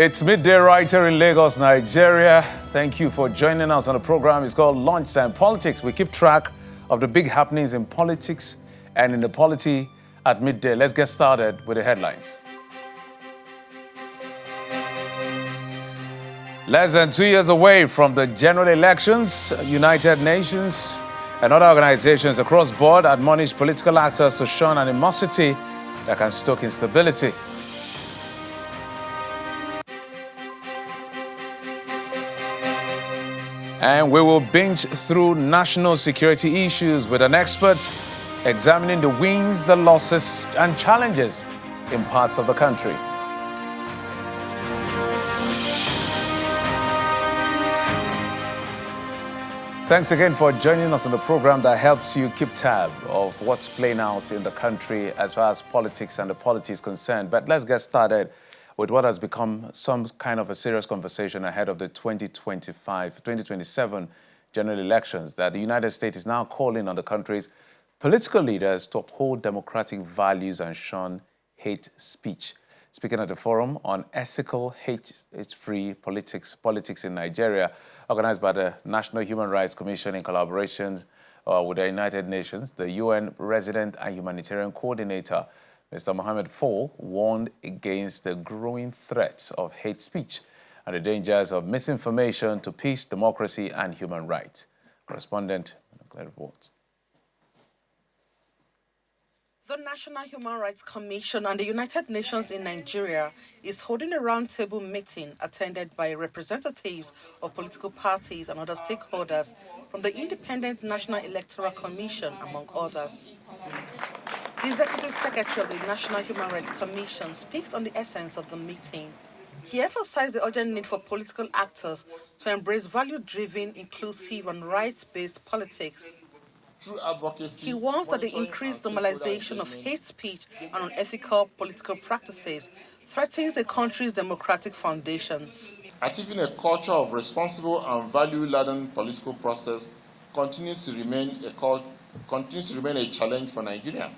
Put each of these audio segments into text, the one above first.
It's midday right here in Lagos, Nigeria. Thank you for joining us on the program. It's called Lunchtime Politics. We keep track of the big happenings in politics and in the polity at midday. Let's get started with the headlines. Less than 2 years away from the general elections, United Nations and other organizations across board admonish political actors to shun animosity that can stoke instability. And we will binge through national security issues with an expert examining the wins, the losses, and challenges in parts of the country. Thanks again for joining us on the program that helps you keep tab of what's playing out in the country as far as politics and the polity is concerned. But let's get started with what has become some kind of a serious conversation ahead of the 2027 general elections, that the United States is now calling on the country's political leaders to uphold democratic values and shun hate speech. Speaking at the forum on ethical hate-free politics in Nigeria, organized by the National Human Rights Commission in collaboration with the United Nations, the UN Resident and Humanitarian Coordinator, Mr. Mohammed Fall, warned against the growing threats of hate speech and the dangers of misinformation to peace, democracy, and human rights. Correspondent, Claire reports. The National Human Rights Commission and the United Nations in Nigeria is holding a roundtable meeting attended by representatives of political parties and other stakeholders from the Independent National Electoral Commission, among others. The Executive Secretary of the National Human Rights Commission speaks on the essence of the meeting. He emphasized the urgent need for political actors to embrace value-driven, inclusive, and rights-based politics. He warns that the increased normalization of hate speech and unethical political practices threatens a country's democratic foundations. Achieving a culture of responsible and value-laden political process continues to remain a challenge for Nigeria.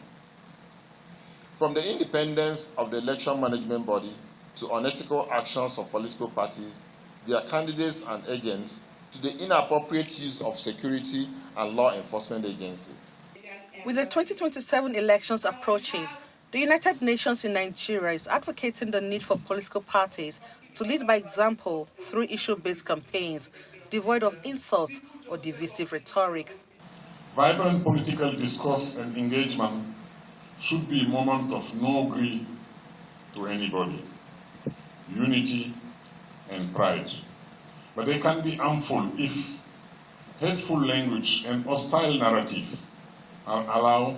From the independence of the election management body to unethical actions of political parties, their candidates and agents, to the inappropriate use of security and law enforcement agencies. With the 2027 elections approaching, the United Nations in Nigeria is advocating the need for political parties to lead by example through issue-based campaigns devoid of insults or divisive rhetoric. Vibrant political discourse and engagement should be a moment of no greed to anybody, unity and pride. But they can be harmful if hateful language and hostile narrative are allowed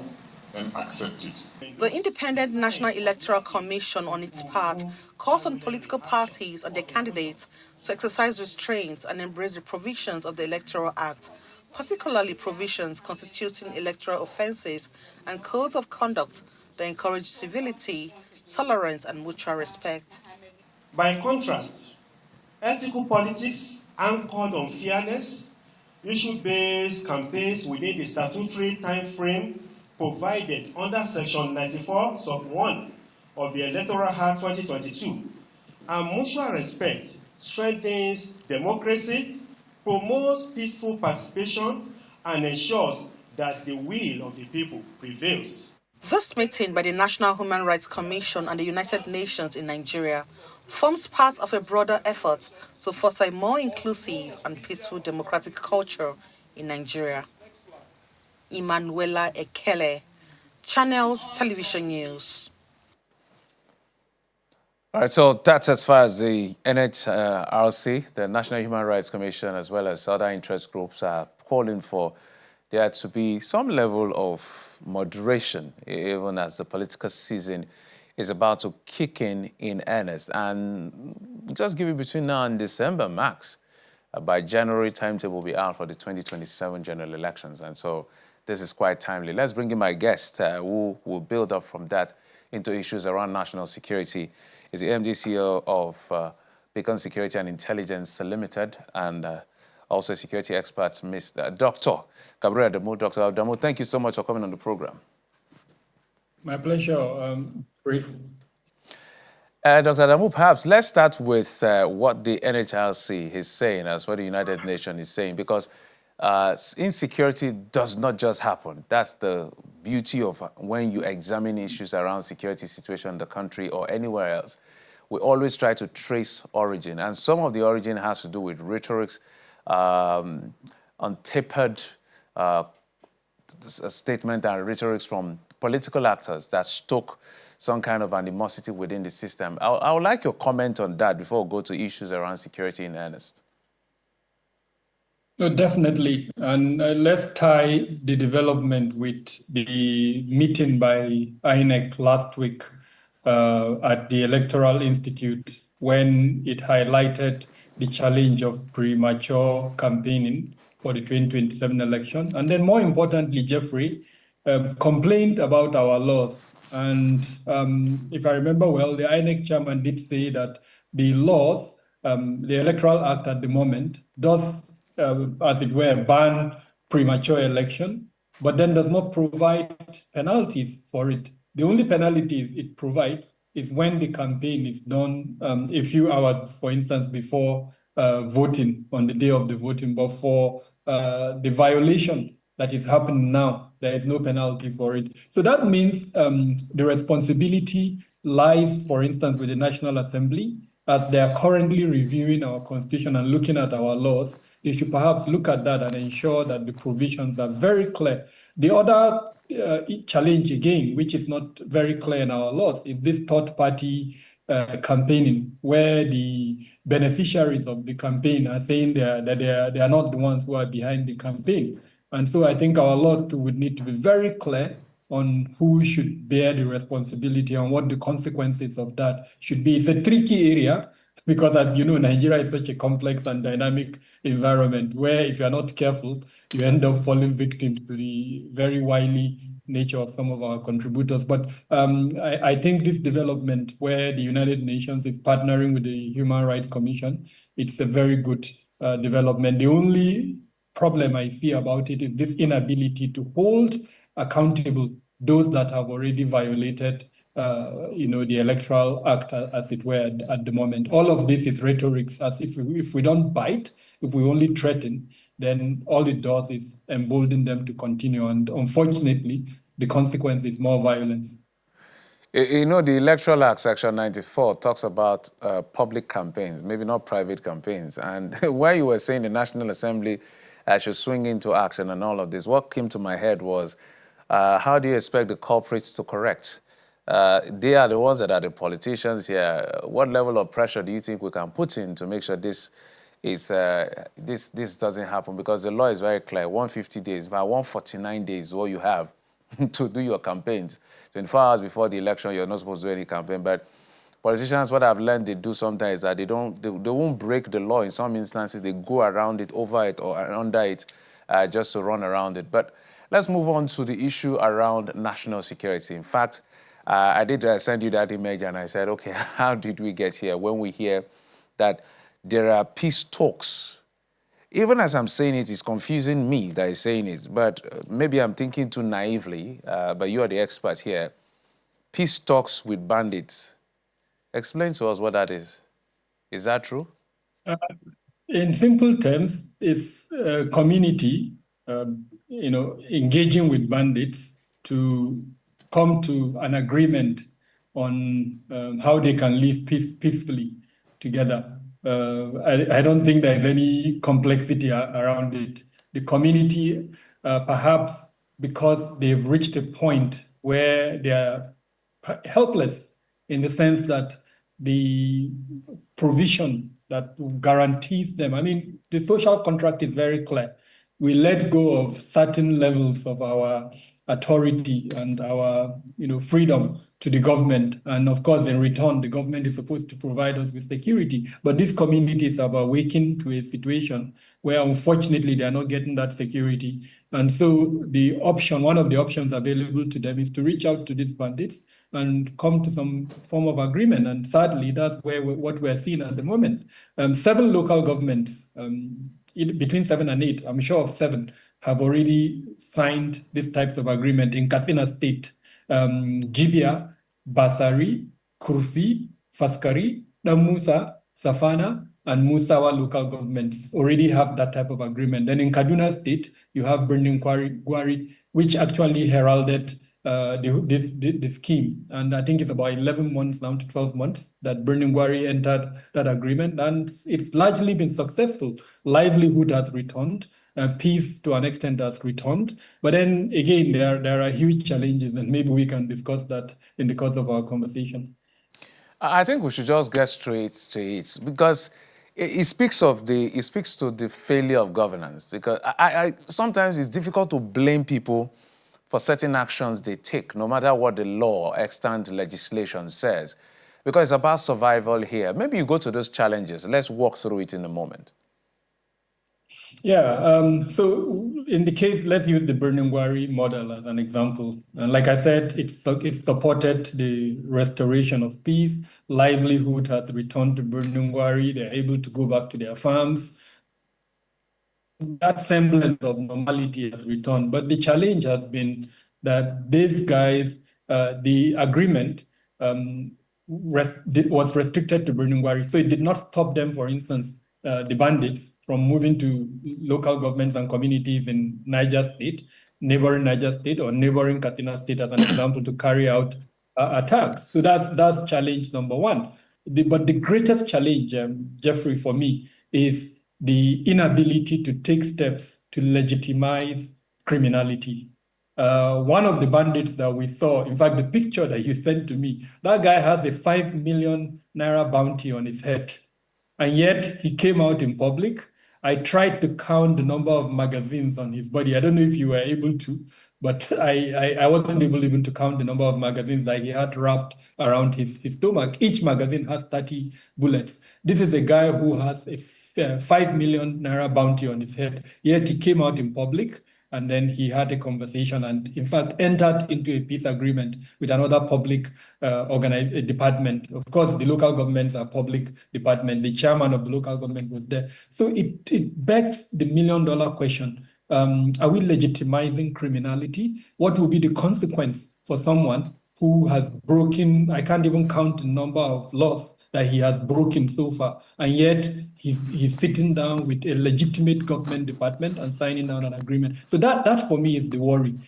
and accepted. The Independent National Electoral Commission, on its part, calls on political parties and their candidates to exercise restraint and embrace the provisions of the Electoral Act, particularly provisions constituting electoral offences and codes of conduct that encourage civility, tolerance, and mutual respect. By contrast, ethical politics anchored on fairness, issue-based campaigns within the statutory time frame provided under Section 94, Sub 1 of the Electoral Act 2022, and mutual respect strengthens democracy, promotes peaceful participation, and ensures that the will of the people prevails. This meeting by the National Human Rights Commission and the United Nations in Nigeria forms part of a broader effort to foster a more inclusive and peaceful democratic culture in Nigeria. Emanuela Ekele, Channels Television News. All right, so that's as far as the NHRC, the National Human Rights Commission, as well as other interest groups are calling for there to be some level of moderation, even as the political season is about to kick in earnest. And just give it between now and December max. By January, timetable will be out for the 2027 general elections. And so this is quite timely. Let's bring in my guest who will build up from that into issues around national security. Is the MD CEO of Beacon Security and Intelligence Limited, and also a security expert, Mr. Dr. Gabriel Adamu. Dr. Adamu, thank you so much for coming on the program. My pleasure, Free. Dr. Adamu, perhaps let's start with what the NHRC is saying, as what the United Nations is saying, because insecurity does not just happen. That's the beauty of when you examine issues around security situation in the country or anywhere else. We always try to trace origin, and some of the origin has to do with rhetorics, untapered statement and rhetorics from political actors that stoke some kind of animosity within the system. I would like your comment on that before we go to issues around security in earnest. No, definitely. And let's tie the development with the meeting by INEC last week at the Electoral Institute, when it highlighted the challenge of premature campaigning for the 2027 election. And then more importantly, Jeffrey, complained about our laws. And if I remember well, the INEC chairman did say that the laws, the Electoral Act at the moment, does, as it were, ban premature election, but then does not provide penalties for it. The only penalties it provides is when the campaign is done a few hours, for instance, before voting, on the day of the voting. But for the violation that is happening now, there is no penalty for it. So that means the responsibility lies, for instance, with the National Assembly, as they are currently reviewing our constitution and looking at our laws. They should perhaps look at that and ensure that the provisions are very clear. The other challenge, again, which is not very clear in our laws, is this third-party campaigning, where the beneficiaries of the campaign are saying that they are not the ones who are behind the campaign. And so I think our laws too would need to be very clear on who should bear the responsibility and what the consequences of that should be. It's a tricky area because, as you know, Nigeria is such a complex and dynamic environment where, if you're not careful, you end up falling victim to the very wily nature of some of our contributors. But I think this development where the United Nations is partnering with the Human Rights Commission, it's a very good development. The only problem I see about it is this inability to hold accountable those that have already violated the Electoral Act, as it were, at the moment. All of this is rhetoric, as if we don't bite, if we only threaten, then all it does is embolden them to continue. And unfortunately, the consequence is more violence. You know, the Electoral Act, Section 94, talks about public campaigns, maybe not private campaigns. And while you were saying the National Assembly should swing into action and all of this, what came to my head was, how do you expect the culprits to correct? They are the ones that are the politicians here. What level of pressure do you think we can put in to make sure this doesn't happen? Because the law is very clear: 150 days, about 149 days is what you have to do your campaigns. 24 hours before the election, you're not supposed to do any campaign. But politicians, what I've learned they do sometimes is that they won't break the law. In some instances, they go around it, over it, or under it, just to run around it. But let's move on to the issue around national security. In fact, I did send you that image, and I said, okay, how did we get here? When we hear that there are peace talks, even as I'm saying it, it's confusing me that I'm saying it, but maybe I'm thinking too naively, but you are the expert here. Peace talks with bandits. Explain to us what that is. Is that true? In simple terms, it's a community, engaging with bandits to come to an agreement on how they can live peacefully together. I don't think there's any complexity around it. The community, perhaps because they've reached a point where they are helpless, in the sense that the provision that guarantees them, I mean, the social contract is very clear. We let go of certain levels of our authority and our freedom to the government. And of course, in return, the government is supposed to provide us with security. But these communities have awakened to a situation where, unfortunately, they are not getting that security. And so one of the options available to them is to reach out to these bandits and come to some form of agreement. And sadly, that's what we're seeing at the moment. 7 local governments, between 7 and 8, I'm sure of 7, have already signed these types of agreement in Katsina State, Jibia, Basari, Kurfi, Faskari, Musa, Safana, and Musawa local governments already have that type of agreement. Then in Kaduna State, you have Burning Gwari, which actually heralded the scheme. And I think it's about 11 months now to 12 months that Burning Gwari entered that agreement. And it's largely been successful. Livelihood has returned. Peace to an extent has returned. But then again, there are huge challenges, and maybe we can discuss that in the course of our conversation. I think we should just get straight to it because it speaks to the failure of governance. Because sometimes it's difficult to blame people for certain actions they take, no matter what the law or extant legislation says, because it's about survival here. Maybe you go to those challenges. Let's walk through it in a moment. Yeah, so in the case, let's use the Burning Gwari model as an example. And like I said, it supported the restoration of peace. Livelihood has returned to Burning Gwari. They're able to go back to their farms. That semblance of normality has returned. But the challenge has been that these guys, the agreement was restricted to Burning Gwari. So it did not stop them, for instance, the bandits from moving to local governments and communities in Niger State, neighboring Niger State or neighboring Katsina State as an example to carry out attacks. So that's challenge number one. But the greatest challenge, Jeffrey, for me, is the inability to take steps to legitimize criminality. One of the bandits that we saw, in fact, the picture that you sent to me, that guy has a 5 million naira bounty on his head. And yet he came out in public. I tried to count the number of magazines on his body. I don't know if you were able to, but I wasn't able even to count the number of magazines that he had wrapped around his stomach. Each magazine has 30 bullets. This is a guy who has a 5 million naira bounty on his head. Yet he came out in public and then he had a conversation and, in fact, entered into a peace agreement with another public department. Of course, the local governments are public department. The chairman of the local government was there. So it begs the million-dollar question. Are we legitimizing criminality? What will be the consequence for someone who has broken, I can't even count the number of laws that he has broken so far, and yet he's sitting down with a legitimate government department and signing out an agreement. So that for me is the worry.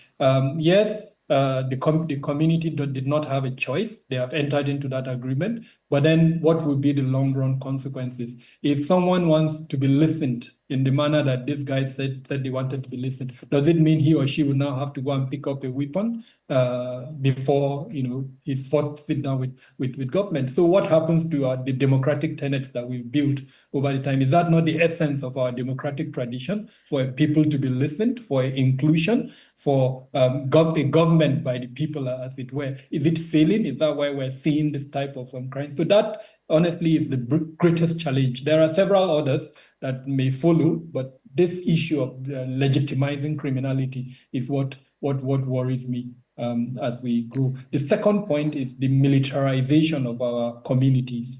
Yes, the community did not have a choice. They have entered into that agreement. But then what will be the long-run consequences? If someone wants to be listened in the manner that this guy said they wanted to be listened, does it mean he or she will now have to go and pick up a weapon before he's forced to sit down with government? So what happens to the democratic tenets that we've built over the time? Is that not the essence of our democratic tradition, for people to be listened, for inclusion, for a government by the people, as it were? Is it failing? Is that why we're seeing this type of crime? So that, honestly, is the greatest challenge. There are several others that may follow, but this issue of legitimizing criminality is what worries me as we grow. The second point is the militarization of our communities.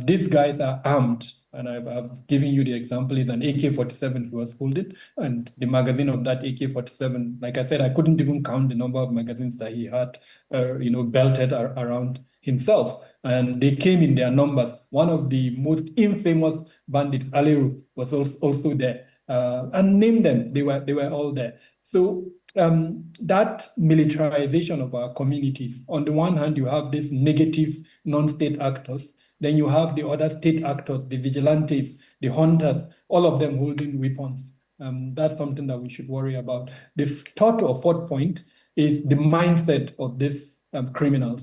These guys are armed, and I've given you the example. Is an AK-47 he was holding, and the magazine of that AK-47, like I said, I couldn't even count the number of magazines that he had, belted around himself, and they came in their numbers. One of the most infamous bandits, Aleru, was also there, and name them, they were all there. So that militarization of our communities, on the one hand, you have these negative non-state actors, then you have the other state actors, the vigilantes, the hunters, all of them holding weapons. That's something that we should worry about. The third or fourth point is the mindset of these criminals.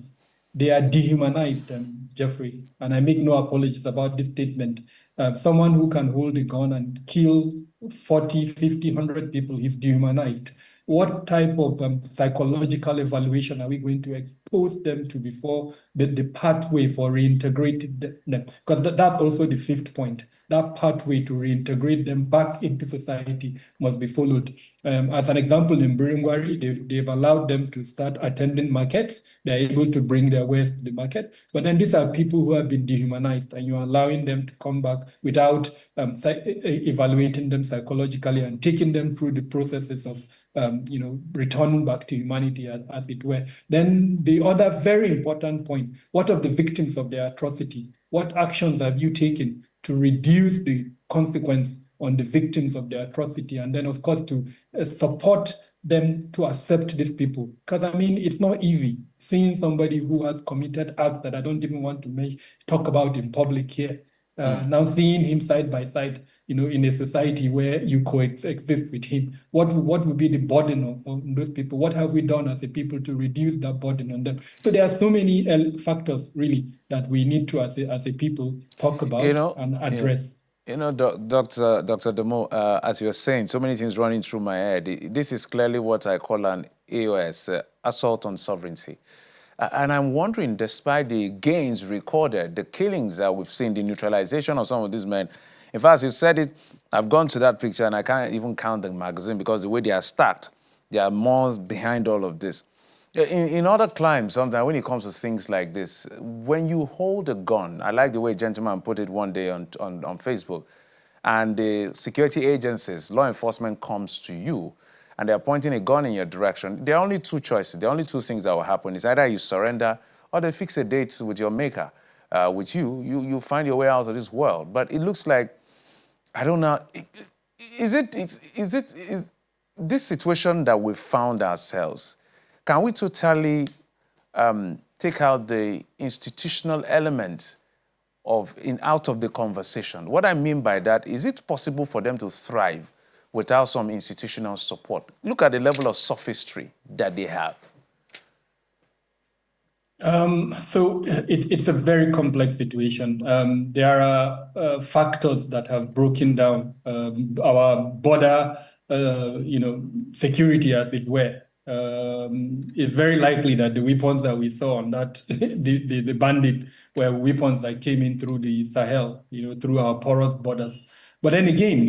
They are dehumanized, Jeffrey, and I make no apologies about this statement. Someone who can hold a gun and kill 40, 50, 100 people is dehumanized. What type of psychological evaluation are we going to expose them to before the pathway for reintegrating them? Because that's also the fifth point. That pathway to reintegrate them back into society must be followed. As an example, in Burning Gwari, they've allowed them to start attending markets. They're able to bring their wares to the market. But then these are people who have been dehumanized, and you're allowing them to come back without evaluating them psychologically and taking them through the processes of return back to humanity, as it were. Then the other very important point, what of the victims of the atrocity? What actions have you taken to reduce the consequence on the victims of the atrocity? And then, of course, to support them to accept these people. Because, I mean, it's not easy seeing somebody who has committed acts that I don't even want to talk about in public here. Now seeing him side by side, in a society where you coexist with him, what would be the burden on those people? What have we done as a people to reduce that burden on them? So there are so many factors really that we need to, as a people, talk about and address. Dr. Adamu, as you were saying, so many things running through my head. This is clearly what I call an AOS, assault on sovereignty. And I'm wondering, despite the gains recorded, the killings that we've seen, the neutralization of some of these men, in fact, you said it, I've gone to that picture and I can't even count the magazine because the way they are stacked, there are more behind all of this. In other climes, sometimes when it comes to things like this, when you hold a gun, I like the way a gentleman put it one day on Facebook, and the security agencies, law enforcement comes to you, and they're pointing a gun in your direction, there are only two choices. There are only two things that will happen. It's either you surrender or they fix a date with your maker. With you find your way out of this world. But it looks like, I don't know, is this situation that we found ourselves, can we totally take out the institutional element out of the conversation? What I mean by that, is it possible for them to thrive without some institutional support? Look at the level of sophistry that they have. So it's a very complex situation. There are factors that have broken down our border, security, as it were. It's very likely that the weapons that we saw on that, the bandit, were weapons that came in through the Sahel, through our porous borders. But then again,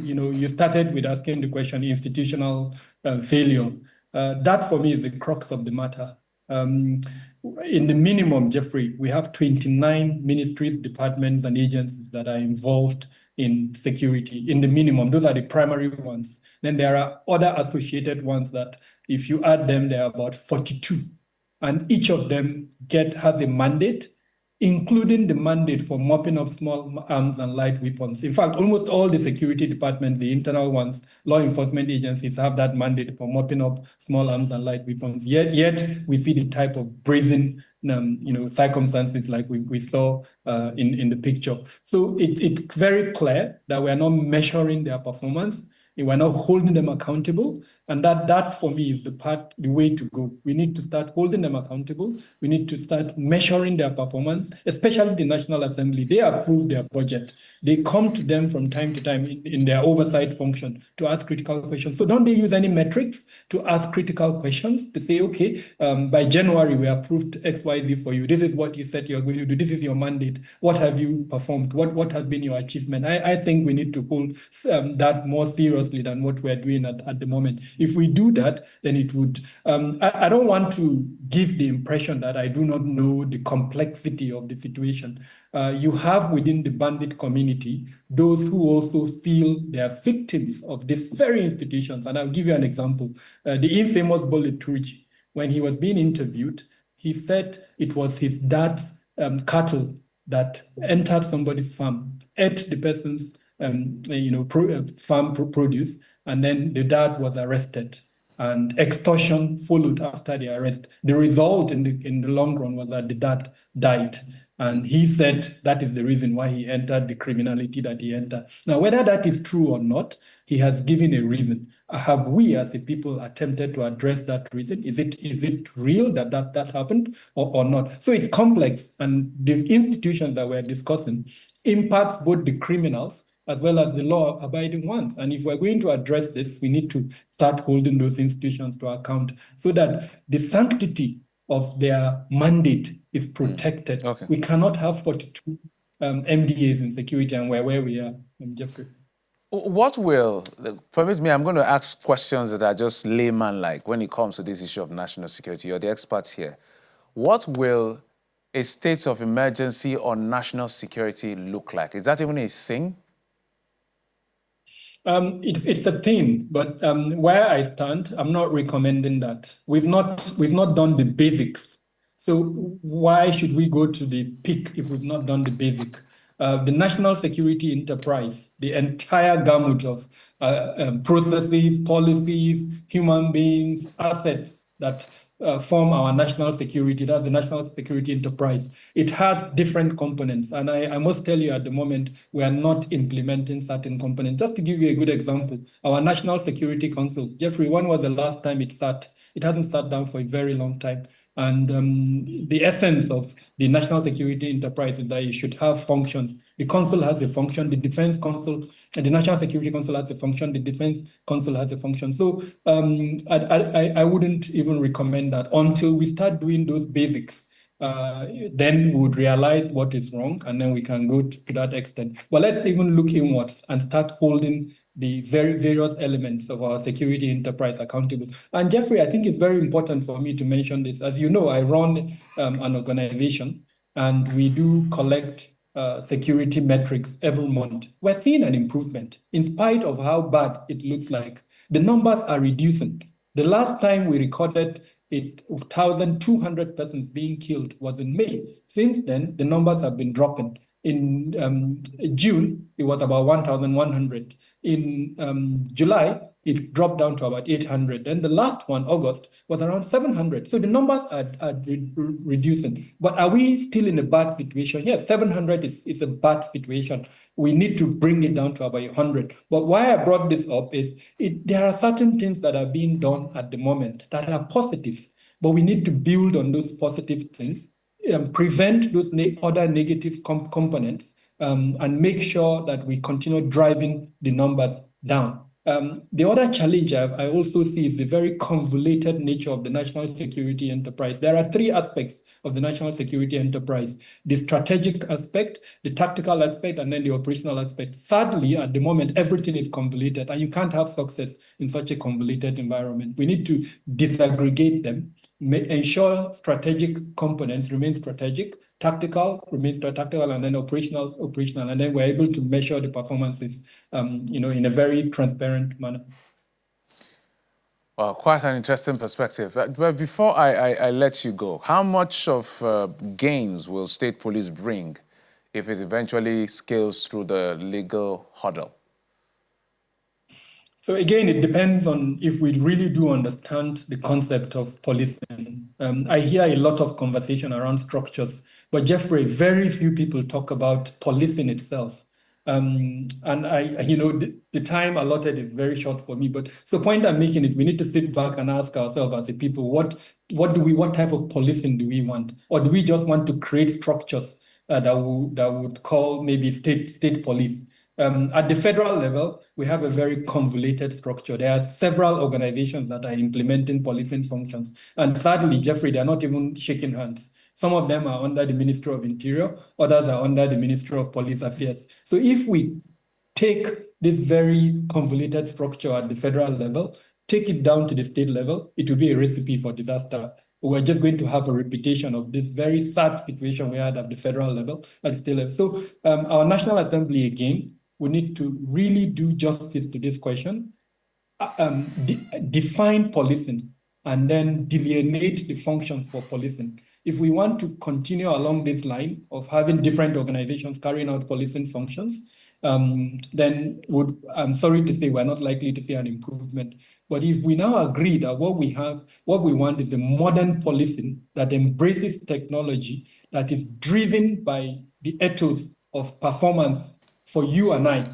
you started with asking the question, institutional failure. That for me is the crux of the matter. In the minimum, Jeffrey, we have 29 ministries, departments, and agencies that are involved in security. In the minimum, those are the primary ones. Then there are other associated ones that, if you add them, there are about 42. And each of them has a mandate, including the mandate for mopping up small arms and light weapons. In fact, almost all the security departments, the internal ones, law enforcement agencies, have that mandate for mopping up small arms and light weapons. Yet we see the type of brazen circumstances like we saw in the picture. So it's very clear that we are not measuring their performance. We're not holding them accountable. And that for me is the way to go. We need to start holding them accountable. We need to start measuring their performance, especially the National Assembly. They approve their budget. They come to them from time to time in their oversight function to ask critical questions. So don't they use any metrics to ask critical questions to say, okay, by January, we approved XYZ for you. This is what you said you're going to do. This is your mandate. What have you performed? What has been your achievement? I think we need to hold that more seriously than what we're doing at the moment. If we do that, then it would, I don't want to give the impression that I do not know the complexity of the situation. You have within the bandit community those who also feel they are victims of these very institutions. And I'll give you an example. The infamous Bullet Turji, when he was being interviewed, he said it was his dad's cattle that entered somebody's farm, ate the person's farm produce, and then the dad was arrested, and extortion followed after the arrest. The result in the long run was that the dad died. And he said that is the reason why he entered the criminality that he entered. Now, whether that is true or not, he has given a reason. Have we as a people attempted to address that reason? Is it real that happened or not? So it's complex, and the institutions that we're discussing impacts both the criminals as well as the law-abiding ones. And if we're going to address this, we need to start holding those institutions to account so that the sanctity of their mandate is protected. Okay. We cannot have 42 MDAs in security, and we're where we are, Jeffrey. What will, permit me, I'm going to ask questions that are just layman-like when it comes to this issue of national security. You're the experts here. What will a state of emergency on national security look like? Is that even a thing? It's a thing, but where I stand, I'm not recommending that. We've not done the basics. So why should we go to the peak if we've not done the basic? The national security enterprise, the entire gamut of processes, policies, human beings, assets that form our national security, that's the national security enterprise. It has different components. And I must tell you at the moment, we are not implementing certain components. Just to give you a good example, our National Security Council, Jeffrey, when was the last time it sat? It hasn't sat down for a very long time. And the essence of the national security enterprise is that it should have functions. The council has a function, the defense council, and the national security council has a function, the defense council has a function. So I wouldn't even recommend that until we start doing those basics. Then we would realize what is wrong, and then we can go to that extent. But let's even look inwards and start holding the various elements of our security enterprise accountable. And Jeffrey, I think it's very important for me to mention this. As you know, I run an organization, and we do collect security metrics every month. We're seeing an improvement in spite of how bad it looks like. The numbers are reducing. The last time we recorded 1,200 persons being killed was in May. Since then, the numbers have been dropping. In June, it was about 1,100. In July, it dropped down to about 800. Then the last one, August, was around 700. So the numbers are reducing. But are we still in a bad situation? Yes, 700 is a bad situation. We need to bring it down to about 100. But why I brought this up is there are certain things that are being done at the moment that are positive, but we need to build on those positive things, prevent those other negative components, and make sure that we continue driving the numbers down. The other challenge I also see is the very convoluted nature of the national security enterprise. There are three aspects of the national security enterprise: the strategic aspect, the tactical aspect, and then the operational aspect. Sadly, at the moment, everything is convoluted, and you can't have success in such a convoluted environment. We need to disaggregate them, ensure strategic components remain strategic, tactical remains tactical, and then operational, and then we're able to measure the performances, in a very transparent manner. Well, quite an interesting perspective. But before I let you go, how much of gains will state police bring if it eventually scales through the legal hurdle? So again, it depends on if we really do understand the concept of policing. I hear a lot of conversation around structures, but Jeffrey, very few people talk about policing itself. And the time allotted is very short for me. But the point I'm making is we need to sit back and ask ourselves as a people, what type of policing do we want? Or do we just want to create structures that would call maybe state police? At the federal level, we have a very convoluted structure. There are several organizations that are implementing policing functions. And sadly, Jeffrey, they're not even shaking hands. Some of them are under the Ministry of Interior, others are under the Ministry of Police Affairs. So if we take this very convoluted structure at the federal level, take it down to the state level, it will be a recipe for disaster. We're just going to have a repetition of this very sad situation we had at the federal level, at the state level. So our National Assembly, again, we need to really do justice to this question, define policing, and then delineate the functions for policing. If we want to continue along this line of having different organizations carrying out policing functions, then I'm sorry to say we're not likely to see an improvement. But if we now agree that what we want is a modern policing that embraces technology, that is driven by the ethos of performance for you and I.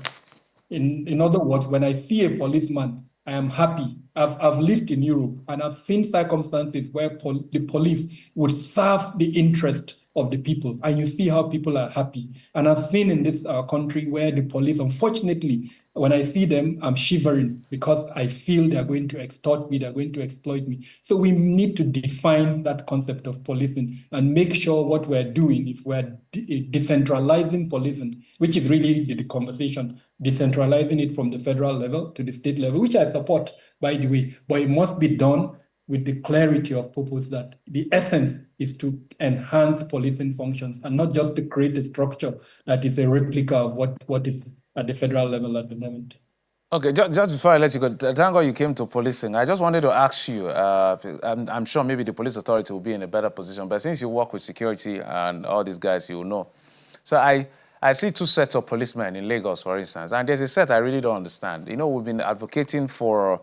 In other words, when I see a policeman, I am happy. I've lived in Europe and I've seen circumstances where the police would serve the interest of the people, and you see how people are happy. And I've seen in this country where the police, unfortunately, when I see them, I'm shivering because I feel they're going to extort me, they're going to exploit me. So we need to define that concept of policing and make sure what we're doing, if we're decentralizing policing, which is really the conversation, decentralizing it from the federal level to the state level, which I support, by the way, but it must be done with the clarity of purpose that the essence is to enhance policing functions and not just to create a structure that is a replica of what is at the federal level at the moment. Okay, just before I let you go, thank God you came to policing. I just wanted to ask you, I'm sure maybe the police authority will be in a better position, but since you work with security and all these guys, you know. So I see two sets of policemen in Lagos, for instance, and there's a set I really don't understand. You know, we've been advocating for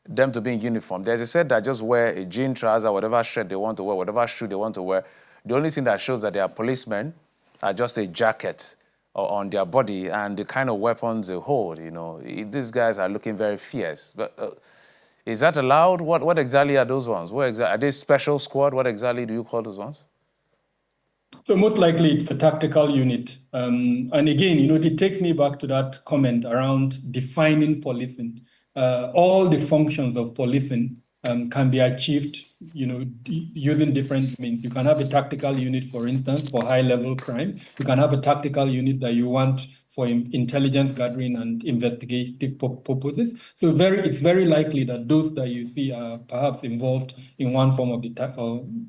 them to be in uniform. There's a set that just wear a jean trouser, whatever shirt they want to wear, whatever shoe they want to wear. The only thing that shows that they are policemen are just a jacket on their body and the kind of weapons they hold. You know, these guys are looking very fierce. But is that allowed? What exactly are those ones? Are they special squad? What exactly do you call those ones? So most likely it's a tactical unit. And again, it takes me back to that comment around defining policing. All the functions of policing can be achieved, using different means. You can have a tactical unit, for instance, for high-level crime. You can have a tactical unit that you want for intelligence gathering and investigative purposes. So it's very likely that those that you see are perhaps involved in one form of the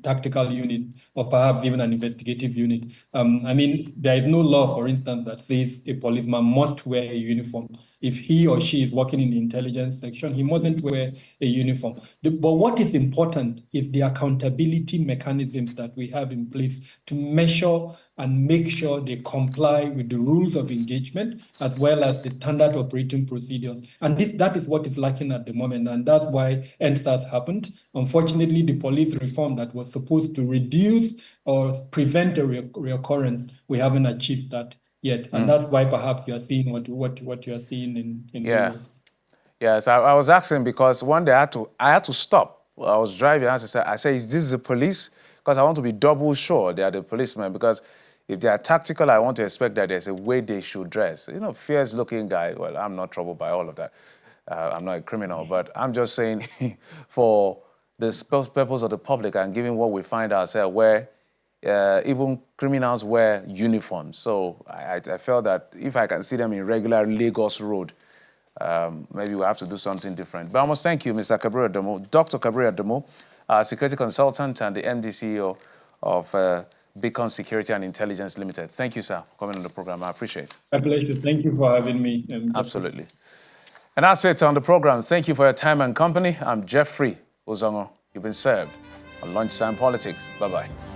tactical unit, or perhaps even an investigative unit. I mean, there is no law, for instance, that says a policeman must wear a uniform. If he or she is working in the intelligence section, he mustn't wear a uniform. But what is important is the accountability mechanisms that we have in place to measure and make sure they comply with the rules of engagement as well as the standard operating procedures. And that is what is lacking at the moment. And that's why NSAS happened. Unfortunately, the police reform that was supposed to reduce or prevent a reoccurrence, we haven't achieved that yet. And that's why perhaps you are seeing what you are seeing in Lagos. Yes, I was asking because one day I had to stop. I was driving, I said, is this the police? Because I want to be double sure they are the policemen, because if they are tactical, I want to expect that there's a way they should dress. You know, fierce-looking guy, well, I'm not troubled by all of that. I'm not a criminal, but I'm just saying for the purpose of the public and given what we find ourselves where even criminals wear uniforms. So I felt that if I can see them in regular Lagos road, maybe we'll have to do something different. But I must thank you, Mr. Kabir Adamu, Dr. Kabir Adamu, security consultant and the MD CEO of Beacon Security and Intelligence Limited. Thank you, sir, for coming on the program. I appreciate it. My pleasure. Thank you for having me. Absolutely. And that's it on the program. Thank you for your time and company. I'm Jeffrey Uzongo. You've been served on Lunchtime Politics. Bye-bye.